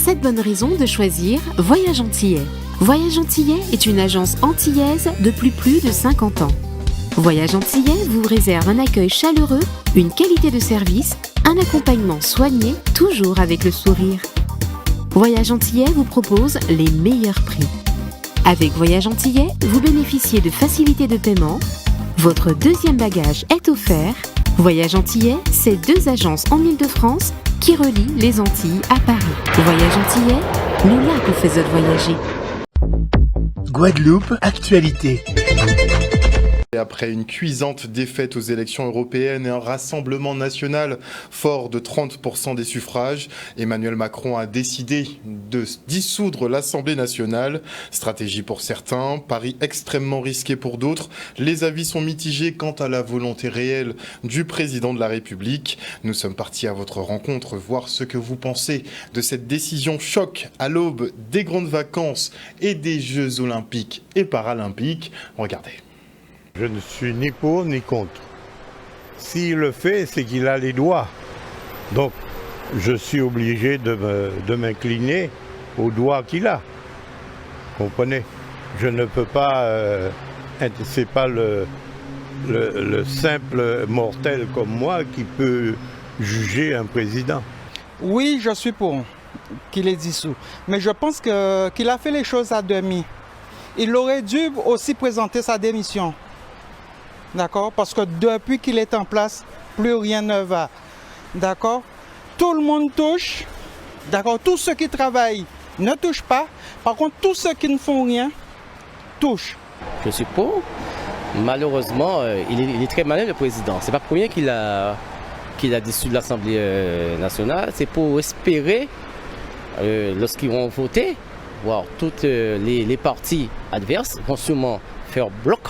7 bonnes raisons de choisir Voyage Antillais. Voyage Antillais est une agence antillaise depuis plus de 50 ans. Voyage Antillais vous réserve un accueil chaleureux, une qualité de service, un accompagnement soigné, toujours avec le sourire. Voyage Antillais vous propose les meilleurs prix. Avec Voyage Antillais, vous bénéficiez de facilités de paiement. Votre deuxième bagage est offert. Voyage Antillais, c'est 2 agences en Île-de-France qui relient les Antilles à Paris. Voyage Antillais, nous là vous faisons voyager. Guadeloupe, actualité. Après une cuisante défaite aux élections européennes et un rassemblement national fort de 30% des suffrages, Emmanuel Macron a décidé de dissoudre l'Assemblée nationale. Stratégie pour certains, pari extrêmement risqué pour d'autres. Les avis sont mitigés quant à la volonté réelle du président de la République. Nous sommes partis à votre rencontre voir ce que vous pensez de cette décision choc à l'aube des grandes vacances et des Jeux olympiques et paralympiques. Regardez. Je ne suis ni pour ni contre. S'il le fait, c'est qu'il a les doigts. Donc, je suis obligé de m'incliner aux doigts qu'il a. Comprenez? Je ne peux pas... c'est pas le simple mortel comme moi qui peut juger un président. Oui, je suis pour qu'il est dissous. Mais je pense qu'il a fait les choses à demi. Il aurait dû aussi présenter sa démission. D'accord? Parce que depuis qu'il est en place, plus rien ne va. D'accord? Tout le monde touche. D'accord? Tous ceux qui travaillent ne touchent pas. Par contre, tous ceux qui ne font rien touchent. Je suis pour. Malheureusement, il est très malin le président. C'est pas pour rien qu'il a dissous l'Assemblée nationale. C'est pour espérer, lorsqu'ils vont voter, voir toutes les partis adverses vont sûrement faire bloc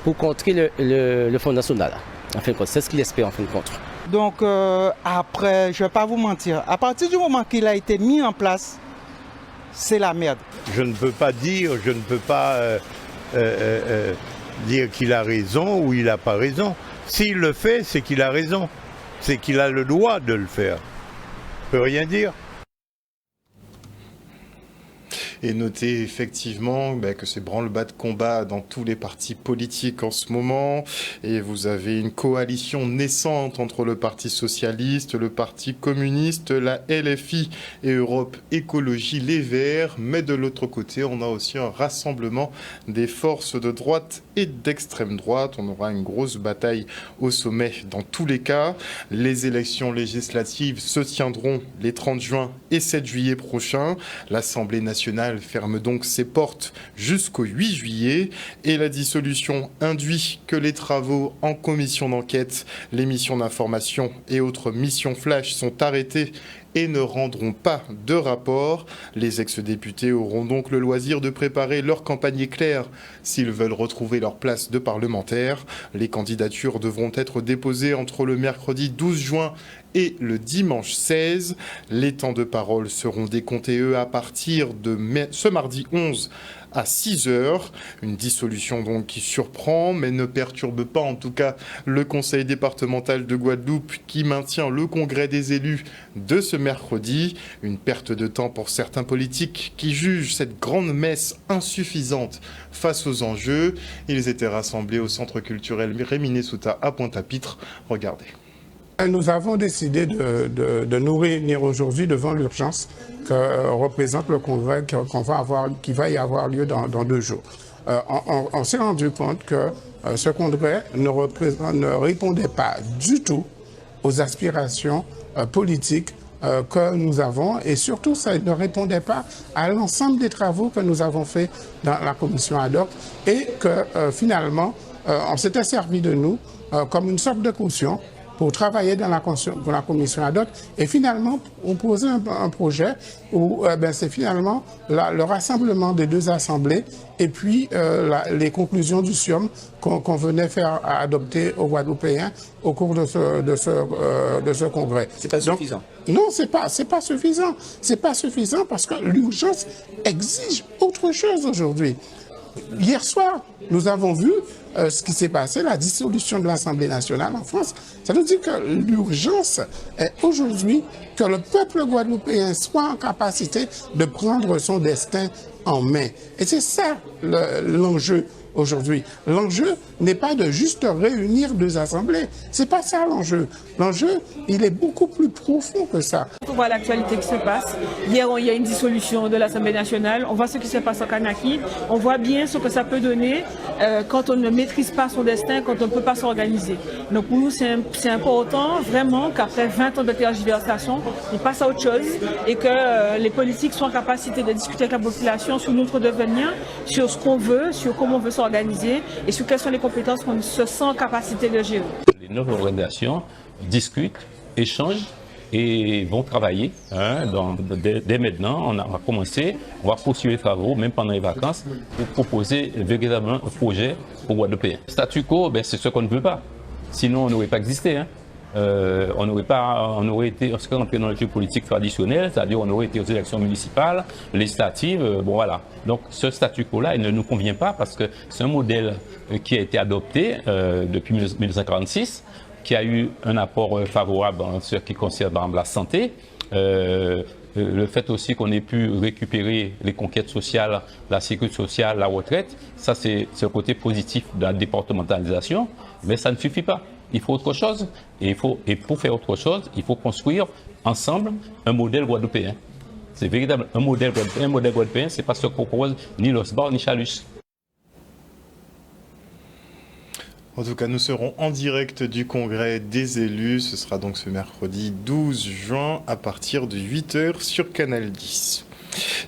pour contrer le Front National. En fin de compte, c'est ce qu'il espère en fin de compte. Donc après, je ne vais pas vous mentir, à partir du moment qu'il a été mis en place, c'est la merde. Je ne peux pas dire qu'il a raison ou il n'a pas raison. S'il le fait, c'est qu'il a raison. C'est qu'il a le droit de le faire. Je ne peux rien dire. Et notez effectivement que c'est branle-bas de combat dans tous les partis politiques en ce moment. Et vous avez une coalition naissante entre le Parti Socialiste, le Parti Communiste, la LFI et Europe Écologie Les Verts. Mais de l'autre côté, on a aussi un rassemblement des forces de droite et d'extrême droite. On aura une grosse bataille au sommet dans tous les cas. Les élections législatives se tiendront les 30 juin et 7 juillet prochains. L'Assemblée nationale ferme donc ses portes jusqu'au 8 juillet et la dissolution induit que les travaux en commission d'enquête, les missions d'information et autres missions flash sont arrêtés et ne rendront pas de rapport. Les ex-députés auront donc le loisir de préparer leur campagne éclair s'ils veulent retrouver leur place de parlementaire. Les candidatures devront être déposées entre le mercredi 12 juin et le dimanche 16. Les temps de parole seront décomptés, eux, à partir de ce mardi 11 à 6 heures. Une dissolution donc qui surprend, mais ne perturbe pas en tout cas le conseil départemental de Guadeloupe qui maintient le congrès des élus de ce mercredi. Une perte de temps pour certains politiques qui jugent cette grande messe insuffisante face aux enjeux. Ils étaient rassemblés au centre culturel Rémy Nesouta à Pointe-à-Pitre. Regardez. Nous avons décidé de nous réunir aujourd'hui devant l'urgence que représente le congrès qui va y avoir lieu dans 2 jours. On s'est rendu compte que ce congrès ne répondait pas du tout aux aspirations politiques que nous avons et surtout ça ne répondait pas à l'ensemble des travaux que nous avons faits dans la commission ad hoc et que finalement on s'était servi de nous comme une sorte de caution pour travailler dans la commission ad hoc et finalement on posait un projet où c'est finalement le rassemblement des 2 assemblées et puis les conclusions du SIOM qu'on venait faire adopter aux Guadeloupéens au cours de ce congrès. C'est pas suffisant. Donc, non, c'est pas suffisant. C'est pas suffisant parce que l'urgence exige autre chose aujourd'hui. hier soir, nous avons vu ce qui s'est passé, la dissolution de l'Assemblée nationale en France. Ça nous dit que l'urgence est aujourd'hui que le peuple guadeloupéen soit en capacité de prendre son destin en main. Et c'est ça l'enjeu aujourd'hui. L'enjeu n'est pas de juste réunir deux assemblées. C'est pas ça l'enjeu. L'enjeu, il est beaucoup plus profond que ça. On voit l'actualité qui se passe. Hier, il y a une dissolution de l'Assemblée nationale. On voit ce qui se passe en Kanaki. On voit bien ce que ça peut donner quand on ne maîtrise pas son destin, quand on ne peut pas s'organiser. Donc pour nous, c'est important vraiment qu'après 20 ans de tergiversation, on passe à autre chose et que les politiques soient en capacité de discuter avec la population sur notre devenir, sur ce qu'on veut, sur comment on veut s'organiser et sur quelles sont les compétences qu'on se sent en capacité de gérer. Les 9 organisations discutent, échangent et vont travailler. Dès maintenant, on va commencer, on va poursuivre les travaux, même pendant les vacances, pour proposer véritablement un projet pour Guadeloupéens. Statu quo, c'est ce qu'on ne veut pas. Sinon, on n'aurait pas existé. On aurait été rentré dans le jeu politique traditionnel, c'est-à-dire on aurait été aux élections municipales, législatives, voilà. Donc ce statu quo-là, il ne nous convient pas parce que c'est un modèle qui a été adopté depuis 1946, qui a eu un apport favorable en ce qui concerne par exemple, la santé. Le fait aussi qu'on ait pu récupérer les conquêtes sociales, la sécurité sociale, la retraite, ça c'est le côté positif de la départementalisation, mais ça ne suffit pas. Il faut autre chose, et pour faire autre chose, il faut construire ensemble un modèle guadeloupéen. C'est véritable un modèle guadeloupéen, c'est pas ce que propose ni l'OSBAR ni Chalus. En tout cas, nous serons en direct du congrès des élus. Ce sera donc ce mercredi 12 juin à partir de 8h sur Canal 10.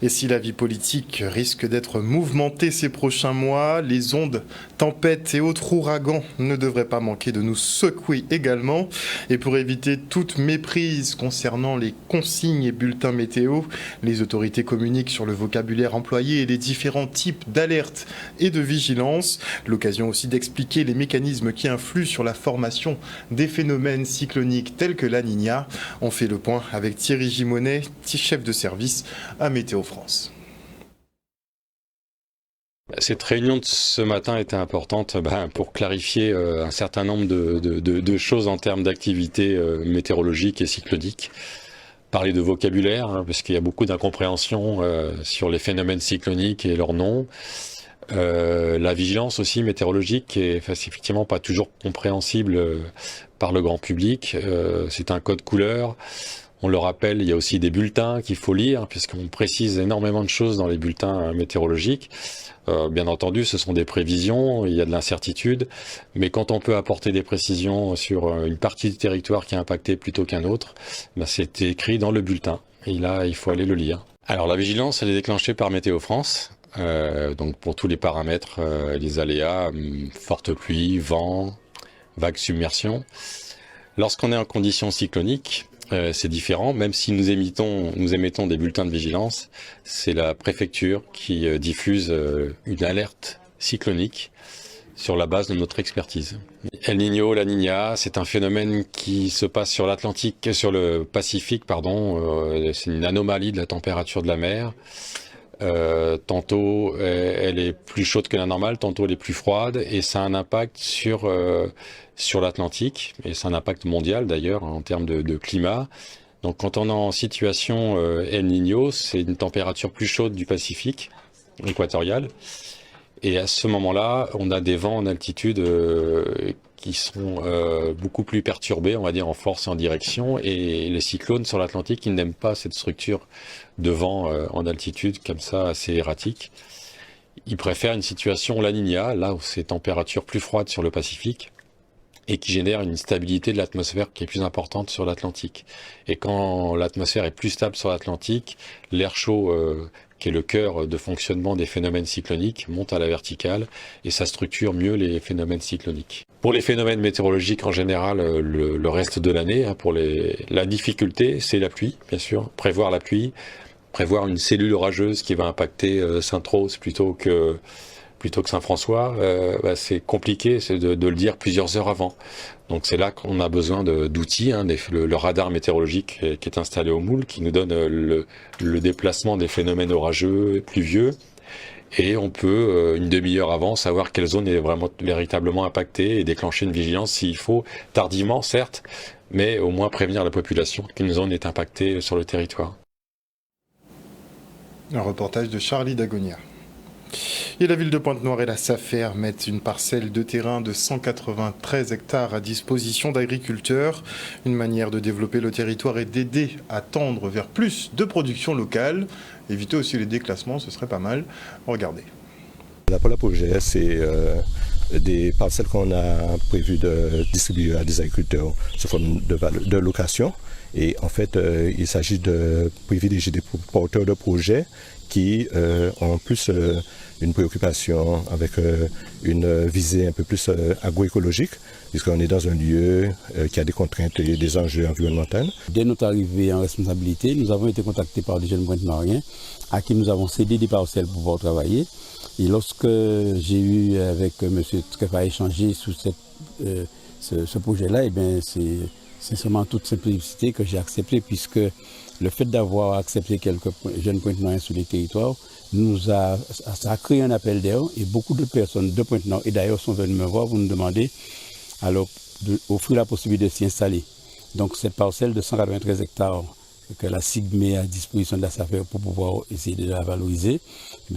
Et si la vie politique risque d'être mouvementée ces prochains mois, les ondes, tempêtes et autres ouragans ne devraient pas manquer de nous secouer également. Et pour éviter toute méprise concernant les consignes et bulletins météo, les autorités communiquent sur le vocabulaire employé et les différents types d'alertes et de vigilance. L'occasion aussi d'expliquer les mécanismes qui influent sur la formation des phénomènes cycloniques tels que la Niña. On fait le point avec Thierry Gimonet, chef de service à Météo France. Cette réunion de ce matin était importante pour clarifier un certain nombre de choses en termes d'activité météorologique et cyclonique. Parler de vocabulaire, parce qu'il y a beaucoup d'incompréhension sur les phénomènes cycloniques et leurs noms. La vigilance aussi météorologique qui est effectivement pas toujours compréhensible par le grand public. C'est un code couleur. On le rappelle, il y a aussi des bulletins qu'il faut lire, puisqu'on précise énormément de choses dans les bulletins météorologiques. Bien entendu, ce sont des prévisions, il y a de l'incertitude, mais quand on peut apporter des précisions sur une partie du territoire qui est impactée plutôt qu'un autre, c'est écrit dans le bulletin. Et là, il faut aller le lire. Alors la vigilance, elle est déclenchée par Météo France, donc pour tous les paramètres, les aléas, forte pluie, vent, vague submersion. Lorsqu'on est en conditions cycloniques, c'est différent, même si nous émettons des bulletins de vigilance, c'est la préfecture qui diffuse une alerte cyclonique sur la base de notre expertise. El Niño, la Niña, c'est un phénomène qui se passe sur sur le Pacifique, c'est une anomalie de la température de la mer. Tantôt elle est plus chaude que la normale, tantôt elle est plus froide, et ça a un impact sur l'Atlantique, et c'est un impact mondial d'ailleurs en termes de climat. Donc quand on est en situation El Niño, c'est une température plus chaude du Pacifique équatorial, et à ce moment-là, on a des vents en altitude qui sont beaucoup plus perturbés, on va dire en force et en direction, et les cyclones sur l'Atlantique, ils n'aiment pas cette structure de vent en altitude comme ça, assez erratique. Ils préfèrent une situation La Niña, là où c'est température plus froide sur le Pacifique, et qui génère une stabilité de l'atmosphère qui est plus importante sur l'Atlantique. Et quand l'atmosphère est plus stable sur l'Atlantique, l'air chaud, qui est le cœur de fonctionnement des phénomènes cycloniques, monte à la verticale, et ça structure mieux les phénomènes cycloniques. Pour les phénomènes météorologiques en général, le reste de l'année, la difficulté, c'est la pluie, bien sûr, prévoir la pluie, prévoir une cellule orageuse qui va impacter Sainte-Rose plutôt que Saint-François, c'est compliqué de le dire plusieurs heures avant. Donc c'est là qu'on a besoin d'outils, le radar météorologique qui est installé au Moule, qui nous donne le déplacement des phénomènes orageux, pluvieux, et on peut, une demi-heure avant, savoir quelle zone est véritablement impactée et déclencher une vigilance s'il faut, tardivement certes, mais au moins prévenir la population qu'une zone est impactée sur le territoire. Un reportage de Charlie Dagonia. Et la ville de Pointe-Noire et la SAFER mettent une parcelle de terrain de 193 hectares à disposition d'agriculteurs. Une manière de développer le territoire et d'aider à tendre vers plus de production locale. Éviter aussi les déclassements, ce serait pas mal. Regardez. Pour le projet, c'est des parcelles qu'on a prévu de distribuer à des agriculteurs sous forme de location. Et en fait, il s'agit de privilégier des porteurs de projets qui ont plus une préoccupation avec une visée un peu plus agroécologique, puisqu'on est dans un lieu qui a des contraintes et des enjeux environnementaux. Dès notre arrivée en responsabilité, nous avons été contactés par des jeunes pointe-noiriens à qui nous avons cédé des parcelles pour pouvoir travailler. Et lorsque j'ai eu avec M. Tkefa échangé sur ce projet-là, eh bien, c'est seulement en toute simplicité que j'ai accepté, puisque le fait d'avoir accepté quelques jeunes pointe-noiriens sur les territoires ça a créé un appel d'air, et beaucoup de personnes de Pointe-Noire et d'ailleurs sont venues me voir pour nous demander alors d'offrir la possibilité de s'y installer. Donc cette parcelle de 193 hectares que la SIG met à disposition de la SAFER pour pouvoir essayer de la valoriser,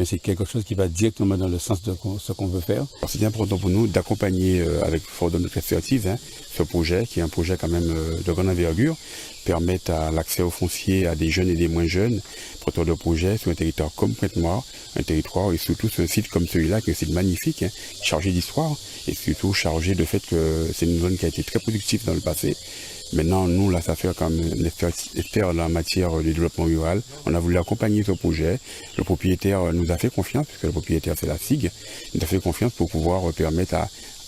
c'est quelque chose qui va directement dans le sens de ce qu'on veut faire. C'est important pour nous d'accompagner avec fort de notre expertise ce projet, qui est un projet quand même de grande envergure, permettre l'accès au foncier à des jeunes et des moins jeunes, porteurs de projets sur un territoire comme Pointe-Noire, un territoire et surtout sur un site comme celui-là, qui est un site magnifique, chargé d'histoire et surtout chargé de fait que c'est une zone qui a été très productive dans le passé. Maintenant, nous, la SAFER, comme expert en matière de développement rural, on a voulu accompagner ce projet. Le propriétaire nous a fait confiance, puisque le propriétaire c'est la SIG, il nous a fait confiance pour pouvoir permettre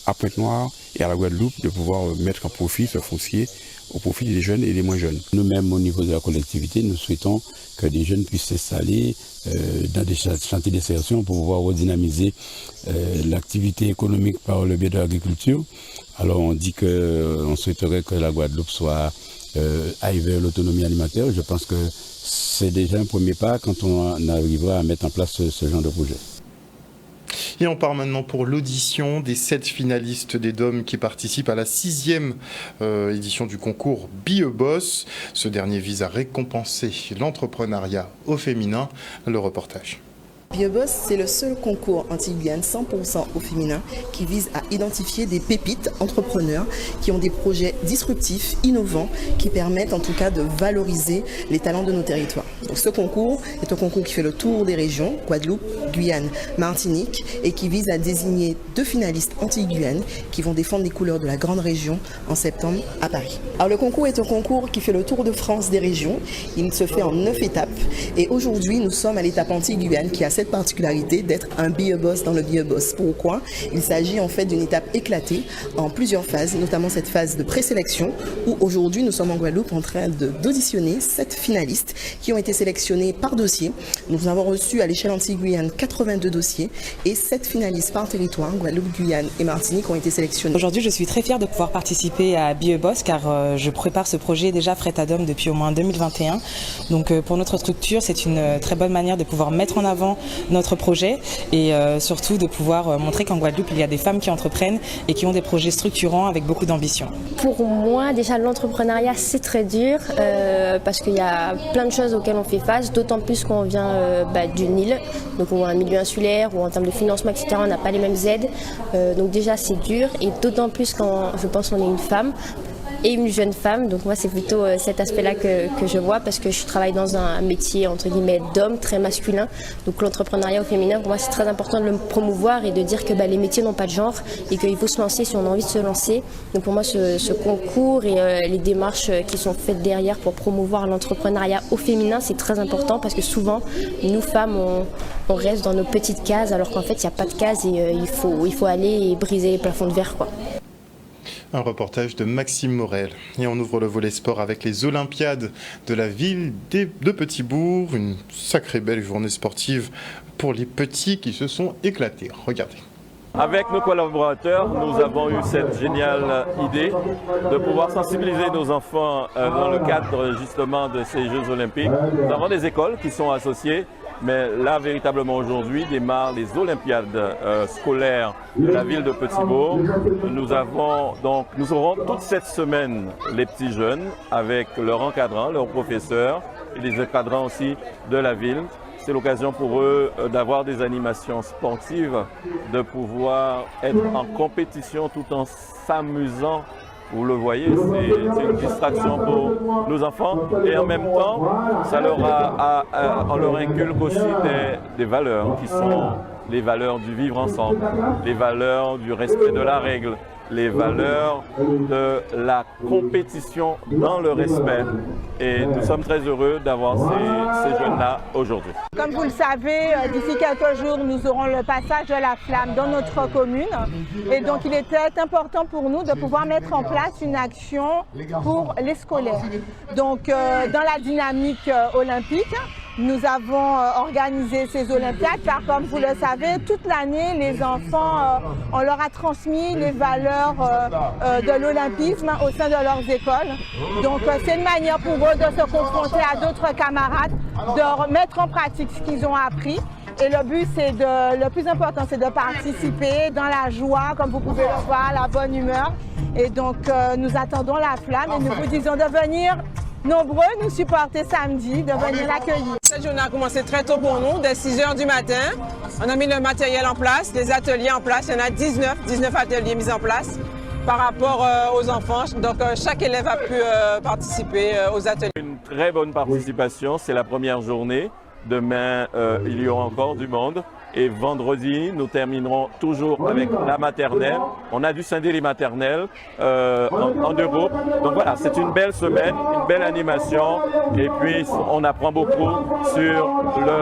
à Pointe-Noire et à la Guadeloupe de pouvoir mettre en profit ce foncier au profit des jeunes et des moins jeunes. Nous-mêmes, au niveau de la collectivité, nous souhaitons que des jeunes puissent s'installer dans des chantiers d'insertion pour pouvoir redynamiser l'activité économique par le biais de l'agriculture. Alors on dit qu'on souhaiterait que la Guadeloupe aille vers l'autonomie alimentaire. Je pense que c'est déjà un premier pas quand on arrivera à mettre en place ce genre de projet. Et on part maintenant pour l'audition des 7 finalistes des DOM qui participent à la 6e édition du concours Be a Boss. Ce dernier vise à récompenser l'entrepreneuriat au féminin. Le reportage. Be a Boss, c'est le seul concours anti-Guyane 100% au féminin qui vise à identifier des pépites entrepreneurs qui ont des projets disruptifs, innovants, qui permettent en tout cas de valoriser les talents de nos territoires. Donc, ce concours est un concours qui fait le tour des régions, Guadeloupe, Guyane, Martinique, et qui vise à désigner 2 finalistes anti-Guyane qui vont défendre les couleurs de la grande région en septembre à Paris. Alors le concours est un concours qui fait le tour de France des régions. Il se fait en 9 étapes et aujourd'hui nous sommes à l'étape anti-Guyane qui a cette particularité d'être un Be a Boss dans le Be a Boss. Pourquoi? Il s'agit en fait d'une étape éclatée en plusieurs phases, notamment cette phase de présélection où aujourd'hui nous sommes en Guadeloupe en train d'auditionner 7 finalistes qui ont été sélectionnés par dossier. Nous avons reçu à l'échelle anti-Guyane 82 dossiers et 7 finalistes par territoire, Guadeloupe, Guyane et Martinique, ont été sélectionnés. Aujourd'hui, je suis très fière de pouvoir participer à Be a Boss car je prépare ce projet déjà Fret à Dom depuis au moins 2021. Donc pour notre structure, c'est une très bonne manière de pouvoir mettre en avant notre projet et surtout de pouvoir montrer qu'en Guadeloupe, il y a des femmes qui entreprennent et qui ont des projets structurants avec beaucoup d'ambition. Pour moi, déjà, l'entrepreneuriat, c'est très dur parce qu'il y a plein de choses auxquelles on fait face, d'autant plus qu'on vient d'une île, donc on a un milieu insulaire où en termes de financement, etc., on n'a pas les mêmes aides. Donc déjà, c'est dur et d'autant plus quand je pense qu'on est une femme. Et une jeune femme, donc moi c'est plutôt cet aspect-là que je vois parce que je travaille dans un métier entre guillemets d'homme très masculin, donc l'entrepreneuriat au féminin pour moi c'est très important de le promouvoir et de dire que les métiers n'ont pas de genre et qu'il faut se lancer si on a envie de se lancer. Donc pour moi ce concours et les démarches qui sont faites derrière pour promouvoir l'entrepreneuriat au féminin c'est très important parce que souvent nous femmes on reste dans nos petites cases alors qu'en fait il n'y a pas de cases et il faut aller et briser les plafonds de verre quoi. Un reportage de Maxime Morel. Et on ouvre le volet sport avec les Olympiades de la ville de Petit-Bourg. Une sacrée belle journée sportive pour les petits qui se sont éclatés. Regardez. Avec nos collaborateurs, nous avons eu cette géniale idée de pouvoir sensibiliser nos enfants dans le cadre justement de ces Jeux Olympiques. Nous avons des écoles qui sont associées Mais là, véritablement, aujourd'hui, démarrent les Olympiades scolaires de la ville de Petit-Bourg. Nous aurons toute cette semaine les petits jeunes avec leurs encadrants, leurs professeurs et les encadrants aussi de la ville. C'est l'occasion pour eux d'avoir des animations sportives, de pouvoir être en compétition tout en s'amusant. Vous le voyez, c'est une distraction pour nos enfants et en même temps, on leur inculque aussi des valeurs qui sont les valeurs du vivre ensemble, les valeurs du respect de la règle, les valeurs de la compétition dans le respect. Et nous sommes très heureux d'avoir ces jeunes-là aujourd'hui. Comme vous le savez, d'ici quelques jours, nous aurons le passage de la flamme dans notre commune. Et donc, il était important pour nous de pouvoir mettre en place une action pour les scolaires. Donc, dans la dynamique olympique, nous avons organisé ces Olympiades car, comme vous le savez, toute l'année, les enfants, on leur a transmis les valeurs de l'olympisme au sein de leurs écoles. Donc, c'est une manière pour eux de se confronter à d'autres camarades, de mettre en pratique ce qu'ils ont appris. Et le but, le plus important, c'est de participer dans la joie, comme vous pouvez le voir, la bonne humeur. Et donc, nous attendons la flamme et nous vous disons de venir nombreux nous supporter samedi, de venir l'accueillir. Cette journée a commencé très tôt pour nous, dès 6 h du matin. On a mis le matériel en place, les ateliers en place. Il y en a 19 ateliers mis en place par rapport aux enfants. Donc chaque élève a pu participer aux ateliers. Une très bonne participation, c'est la première journée. Demain, il y aura encore du monde. Et vendredi, nous terminerons toujours avec la maternelle. On a dû scinder les maternelles en 2 groupes. Donc voilà, c'est une belle semaine, une belle animation. Et puis, on apprend beaucoup sur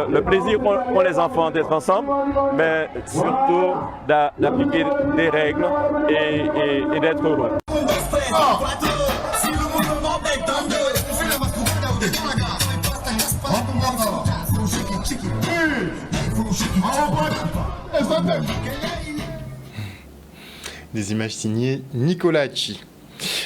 le plaisir qu'ont les enfants d'être ensemble, mais surtout d'appliquer des règles et d'être heureux. Des images signées Nicolas Hachi.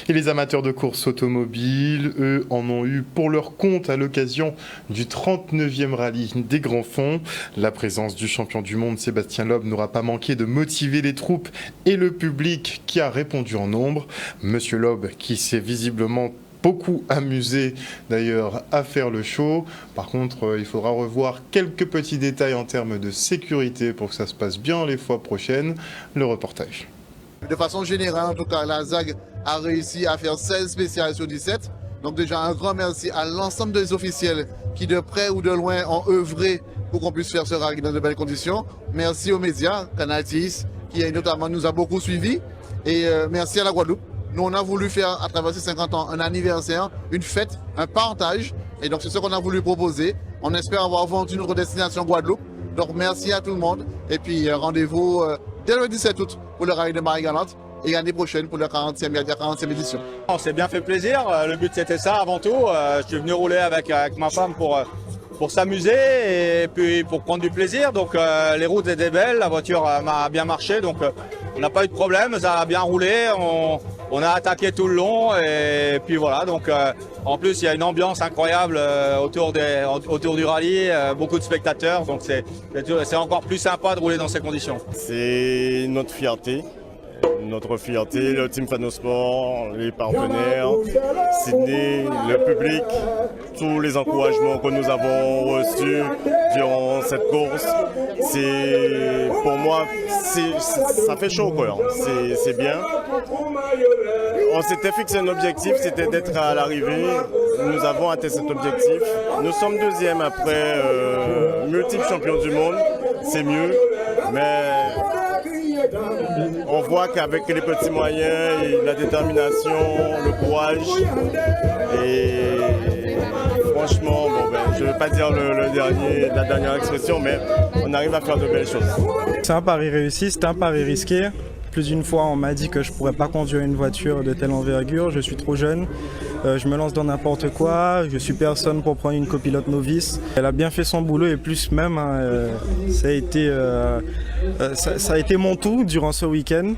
Et les amateurs de course automobile, eux, en ont eu pour leur compte à l'occasion du 39e rallye des Grands Fonds. La présence du champion du monde Sébastien Loeb n'aura pas manqué de motiver les troupes et le public qui a répondu en nombre. Monsieur Loeb, qui s'est visiblement beaucoup amusé d'ailleurs à faire le show. Par contre, il faudra revoir quelques petits détails en termes de sécurité pour que ça se passe bien les fois prochaines. Le reportage. De façon générale, en tout cas, la ZAG a réussi à faire 16 spéciales sur 17. Donc déjà, un grand merci à l'ensemble des officiels qui, de près ou de loin, ont œuvré pour qu'on puisse faire ce rallye dans de belles conditions. Merci aux médias, Canal 10, qui notamment nous a beaucoup suivis. Et merci à la Guadeloupe. Nous, on a voulu faire, à travers ces 50 ans, un anniversaire, une fête, un partage. Et donc, c'est ce qu'on a voulu proposer. On espère avoir vendu notre destination Guadeloupe. Donc, merci à tout le monde. Et puis, rendez-vous dès le 17 août pour le rallye de Marie-Galante et l'année prochaine pour la 40e édition. On s'est bien fait plaisir. Le but, c'était ça avant tout. Je suis venu rouler avec ma femme pour s'amuser et puis pour prendre du plaisir. Donc, les routes étaient belles, la voiture m'a bien marché. Donc, on n'a pas eu de problème, ça a bien roulé. On a attaqué tout le long et puis voilà. Donc, en plus, il y a une ambiance incroyable autour du rallye, beaucoup de spectateurs. Donc, c'est encore plus sympa de rouler dans ces conditions. C'est notre fierté, le Team Fanosport, les partenaires, Sydney, le public, tous les encouragements que nous avons reçus durant cette course. Pour moi, ça fait chaud, quoi. C'est bien. On s'était fixé un objectif, c'était d'être à l'arrivée. Nous avons atteint cet objectif. Nous sommes 2e après multiple champion du monde. C'est mieux, mais on voit qu'avec les petits moyens, et la détermination, le courage, et franchement, je ne vais pas dire la dernière expression, mais on arrive à faire de belles choses. C'est un pari réussi, c'est un pari risqué. Plus d'une fois, on m'a dit que je ne pourrais pas conduire une voiture de telle envergure, je suis trop jeune, je me lance dans n'importe quoi, je suis personne pour prendre une copilote novice. Elle a bien fait son boulot et plus même, ça a été mon tout durant ce week-end,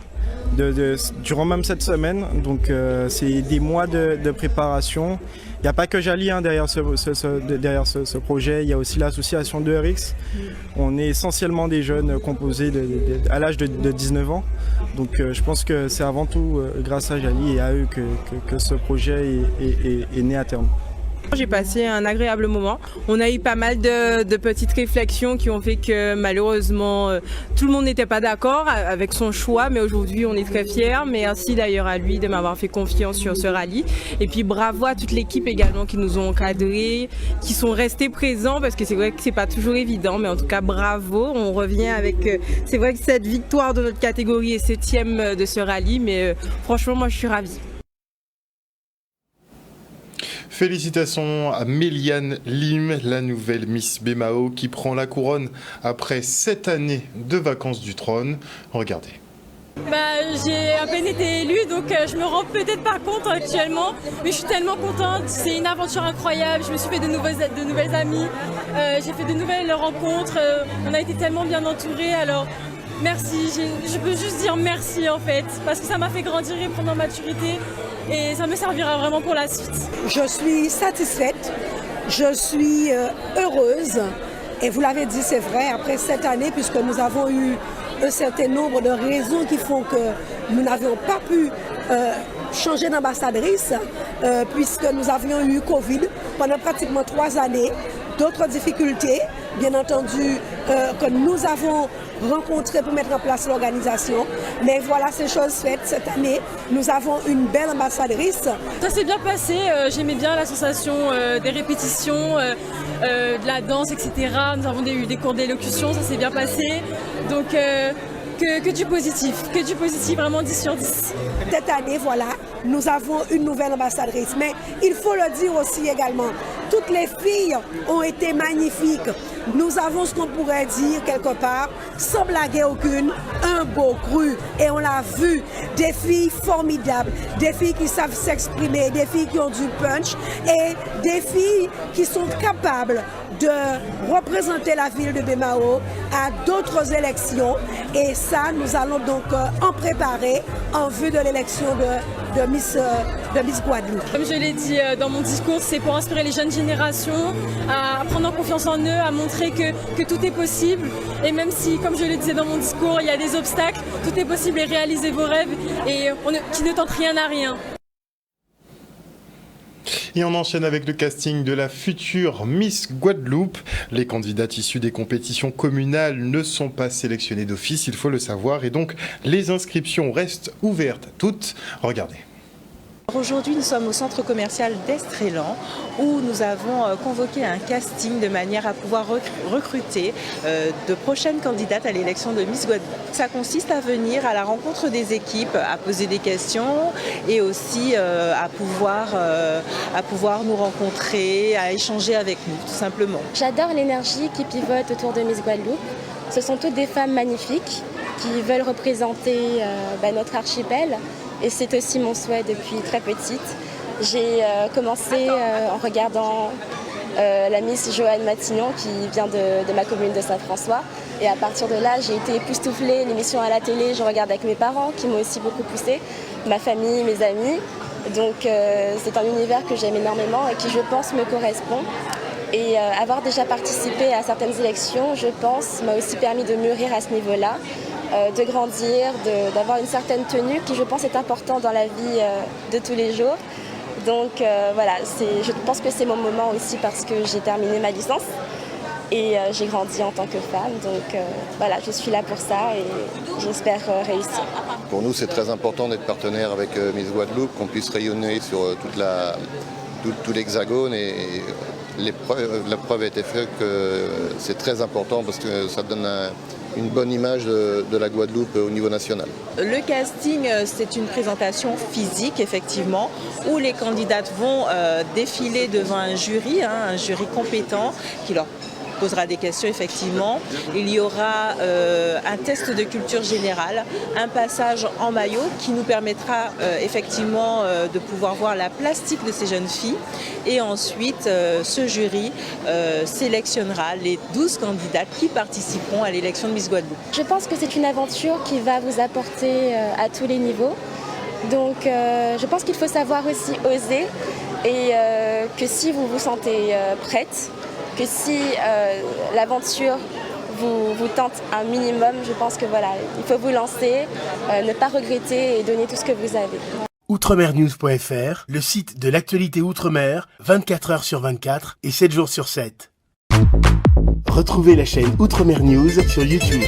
durant même cette semaine. Donc c'est des mois de préparation n'y a pas que Jali derrière ce projet, il y a aussi l'association de RX. On est essentiellement des jeunes composés à l'âge de 19 ans. Donc je pense que c'est avant tout grâce à Jali et à eux que ce projet est né à terme. J'ai passé un agréable moment. On a eu pas mal de petites réflexions qui ont fait que malheureusement tout le monde n'était pas d'accord avec son choix, mais aujourd'hui on est très fiers. Merci d'ailleurs à lui de m'avoir fait confiance sur ce rallye. Et puis bravo à toute l'équipe également qui nous ont encadrés, qui sont restés présents parce que c'est vrai que c'est pas toujours évident, mais en tout cas bravo. On revient avec, c'est vrai que cette victoire de notre catégorie est 7e de ce rallye, mais franchement moi je suis ravie. Félicitations à Méliane Lim, la nouvelle Miss Bemao qui prend la couronne après 7 années de vacances du trône. Regardez. J'ai à peine été élue, donc je me rends peut-être pas compte actuellement, mais je suis tellement contente. C'est une aventure incroyable. Je me suis fait de nouvelles amies, j'ai fait de nouvelles rencontres. On a été tellement bien entourés. Alors merci. Je peux juste dire merci en fait, parce que ça m'a fait grandir et prendre en maturité, et ça me servira vraiment pour la suite. Je suis satisfaite, je suis heureuse, et vous l'avez dit, c'est vrai, après 7 années, puisque nous avons eu un certain nombre de raisons qui font que nous n'avions pas pu changer d'ambassadrice, puisque nous avions eu Covid pendant pratiquement 3 années, d'autres difficultés, bien entendu, que nous avons rencontrées pour mettre en place l'organisation. Mais voilà, ces choses faites cette année. Nous avons une belle ambassadrice. Ça s'est bien passé. J'aimais bien la sensation des répétitions, de la danse, etc. Nous avons eu des cours d'élocution, ça s'est bien passé. Donc, que du positif, vraiment 10 sur 10. Cette année, voilà, nous avons une nouvelle ambassadrice. Mais il faut le dire aussi également, toutes les filles ont été magnifiques. Nous avons ce qu'on pourrait dire quelque part, sans blaguer aucune, un beau cru. Et on l'a vu, des filles formidables, des filles qui savent s'exprimer, des filles qui ont du punch et des filles qui sont capables de représenter la ville de Bemao à d'autres élections. Et ça, nous allons donc en préparer en vue de l'élection de Miss Guadeloupe. Comme je l'ai dit dans mon discours, c'est pour inspirer les jeunes générations à prendre confiance en eux, à montrer que tout est possible. Et même si, comme je le disais dans mon discours, il y a des obstacles, tout est possible et réalisez vos rêves et qui ne tentent rien à rien. Et on enchaîne avec le casting de la future Miss Guadeloupe. Les candidates issues des compétitions communales ne sont pas sélectionnées d'office, il faut le savoir, et donc les inscriptions restent ouvertes à toutes. Regardez. Aujourd'hui, nous sommes au centre commercial d'Estrélan où nous avons convoqué un casting de manière à pouvoir recruter de prochaines candidates à l'élection de Miss Guadeloupe. Ça consiste à venir à la rencontre des équipes, à poser des questions et aussi à pouvoir nous rencontrer, à échanger avec nous, tout simplement. J'adore l'énergie qui pivote autour de Miss Guadeloupe. Ce sont toutes des femmes magnifiques qui veulent représenter notre archipel. Et c'est aussi mon souhait depuis très petite. J'ai commencé en regardant la Miss Joanne Matignon qui vient de ma commune de Saint-François. Et à partir de là, j'ai été époustouflée. L'émission à la télé, je regarde avec mes parents qui m'ont aussi beaucoup poussée, ma famille, mes amis. Donc c'est un univers que j'aime énormément et qui, je pense, me correspond. Et avoir déjà participé à certaines élections, je pense, m'a aussi permis de mûrir à ce niveau-là. De grandir, d'avoir une certaine tenue qui je pense est important dans la vie de tous les jours. Donc voilà, je pense que c'est mon moment aussi parce que j'ai terminé ma licence et j'ai grandi en tant que femme. Donc voilà, je suis là pour ça et j'espère réussir. Pour nous, c'est très important d'être partenaire avec Miss Guadeloupe, qu'on puisse rayonner sur tout l'hexagone et la preuve a été faite que c'est très important parce que ça donne une bonne image de la Guadeloupe au niveau national. Le casting, c'est une présentation physique, effectivement, où les candidates vont défiler devant un jury compétent qui leur posera des questions, effectivement. Il y aura un test de culture générale, un passage en maillot qui nous permettra effectivement de pouvoir voir la plastique de ces jeunes filles. Et ensuite, ce jury sélectionnera les 12 candidates qui participeront à l'élection de Miss Guadeloupe. Je pense que c'est une aventure qui va vous apporter à tous les niveaux. Donc je pense qu'il faut savoir aussi oser et que si vous vous sentez prête, que si l'aventure vous tente un minimum, je pense que voilà, il faut vous lancer, ne pas regretter et donner tout ce que vous avez. Outremernews.fr, le site de l'actualité Outre-mer, 24 heures sur 24 et 7 jours sur 7. Retrouvez la chaîne Outremer News sur YouTube.